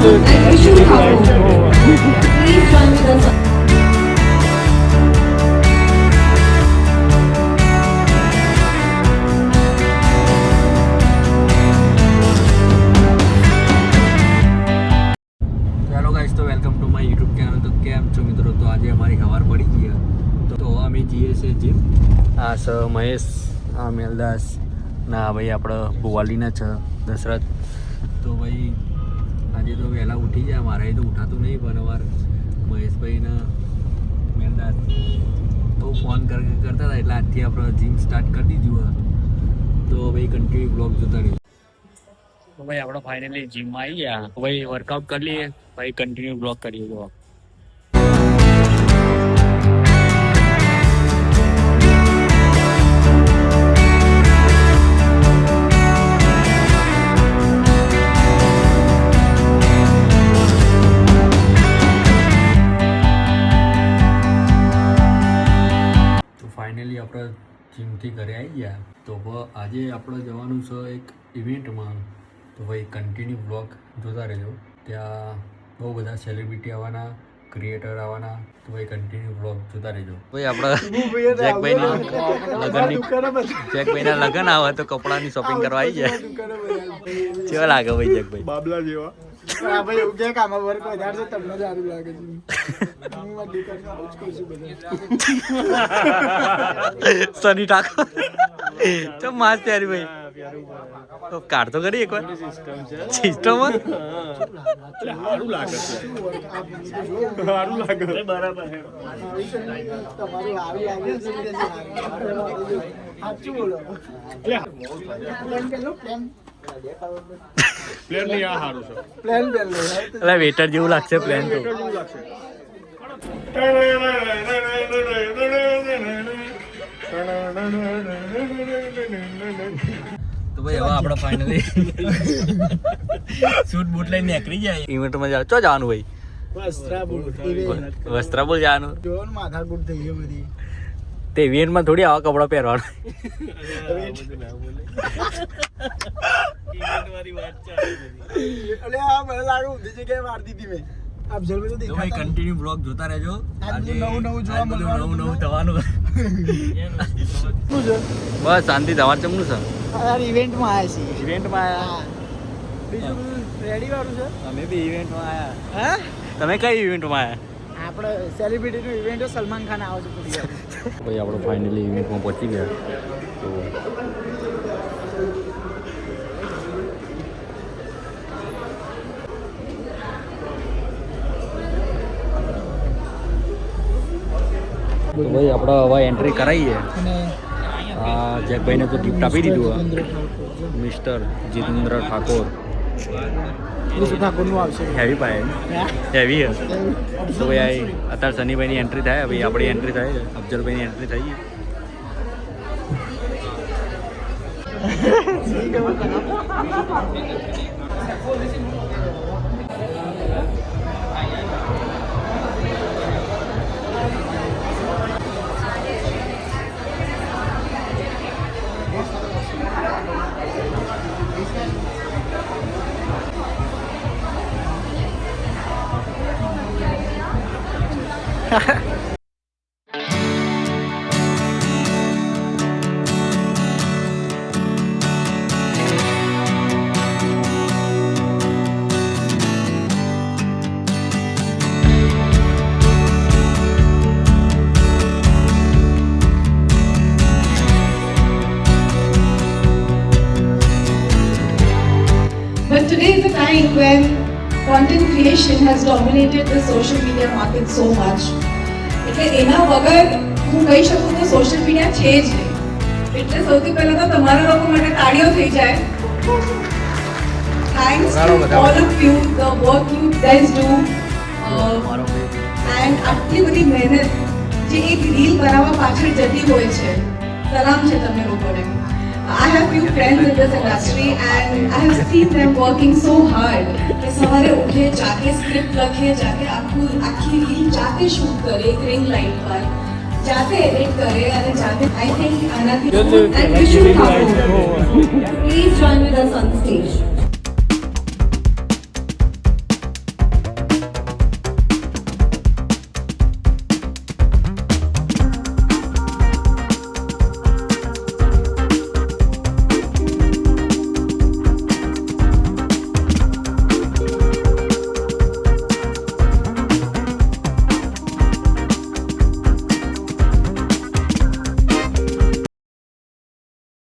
and Vishu Thakur. Please join with us. તો welcome to my YouTube channel. તો કેમ છો મિત્રો? તો આજે અમારી ખબર પડી ગઈ તો અમે જઈએ છીએ જીમ. આ સ મહેશ, આ મેલદાસ ના ભાઈ આપણે ભુવાલીના છે દશરથ. તો ભાઈ આજે તો વહેલા ઉઠી જાય, મારે તો ઉઠાતું નહીં, પણ અમારે મહેશભાઈને મેલદાસ તો ફોન કરતા હતા એટલે આજથી આપણે જીમ સ્ટાર્ટ કરી દીધું. તો ભાઈ કન્ટિન્યુ બ્લોગ જોતા રહીએ. તો ભાઈ આપણે ફાઇનલી જીમમાં આવી ગયા. ભાઈ વર્કઆઉટ કરી લઈએ, ભાઈ કન્ટિન્યુ બ્લોગ કરીએ. જો તો ફાઇનલી આપણે જીમથી ઘરે આવી ગયા. તો આજે આપણે જવાનું છે એક ઇવેન્ટમાં. તો ભાઈ કન્ટિન્યુ બ્લોગ જોતા રહેજો. ત્યાં બહુ બધા સેલિબ્રિટી આવવાના, ક્રિએટર આવવાના. તો ભાઈ કન્ટિન્યુ બ્લોગ જોતા રહેજો. ભાઈ આપણા જેકભાઈના લગન આવે તો કપડાની શોપિંગ કરવા આવી જાય. કેવા લાગે ભાઈ જેકભાઈ? બાબલા જેવા. ભાઈ એવું કે કામ વર્ક વધારે છે તમને સારું લાગે છે. સની ઠાકોર તો માસ ત્યારે ભાઈ તો કાર તો કરી એકવાર સિસ્ટમ સારું લાગે છે. સારું લાગે બરાબર છે. તમારું સારું લાગે છે. સાચું બોલો. પ્લેન નહીં, આ સારું છે. પ્લેન એટલે વેટર જેવું લાગશે. પ્લેન તો તો ભાઈ હવે આપણે ફાઇનલી શૂટ બૂટ લઈને નીકળી જાય. ઇવેન્ટમાં જાવ ચો જવાનું ભાઈ? વસ્ત્રાપુર જવાનું. માથાકૂટ થઈ ગઈ બધી. તે ઇવેન્ટમાં થોડી આવા કપડા પહેરવાના. કન્ટિન્યુ બ્લોગ જોતા રહેજો. આજે નવું થવાનું. બસ શાંતિ. તમારે ચમનું છે? ઇવેન્ટમાં આવ્યા છીએ. ઇવેન્ટમાં આવ્યા. બીજું રેડી વાળું છે. અમે બી ઇવેન્ટમાં આવ્યા. હા, તમે કઈ ઇવેન્ટમાં આવ્યા? આપણે સેલિબ્રિટીનું ઇવેન્ટ. સલમાન ખાન આવે છે. ભાઈ આપણે ફાઇનલી ઇવેન્ટમાં પહોંચી ગયા. તો ભાઈ આપણે હવે એન્ટ્રી કરાવીએ. હા, જેકભાઈને તો ગિફ્ટ આપી દીધું. મિસ્ટર જીતેન્દ્ર ઠાકોર. ઠાકોરનું આવશે. હેવી પાય હેવી હે. તો ભાઈ અત્યારે સનીભાઈની એન્ટ્રી થાય. ભાઈ આપણી એન્ટ્રી થાય. અફજલભાઈની એન્ટ્રી થઈ ગઈ. But today is the time when content creation has dominated the social media market so much. એટલે એના વગર હું કહી શકું તો સોશિયલ મીડિયા છે જ નહીં. એટલે સૌથી પહેલા તો તમારા લોકો માટે તાળીઓ થઈ જાય. Thanks to all of you, the work you guys do, and આટલી બધી મહેનત જે એક રીલ બનાવવા પાછળ જતી હોય છે. સલામ છે તમને લોકોને. I have few friends in this industry and I have seen them working so hard. કે સવારે ઉઠે, જાતે સ્ક્રિપ્ટ લખે, જાતે આખી રીલ જાતે શૂટ કરે, એક રિંગ લાઇટ પર જાતે એડિટ કરે અને જાતે I think આનાથી and Vishu Thakur. Please join with us on stage.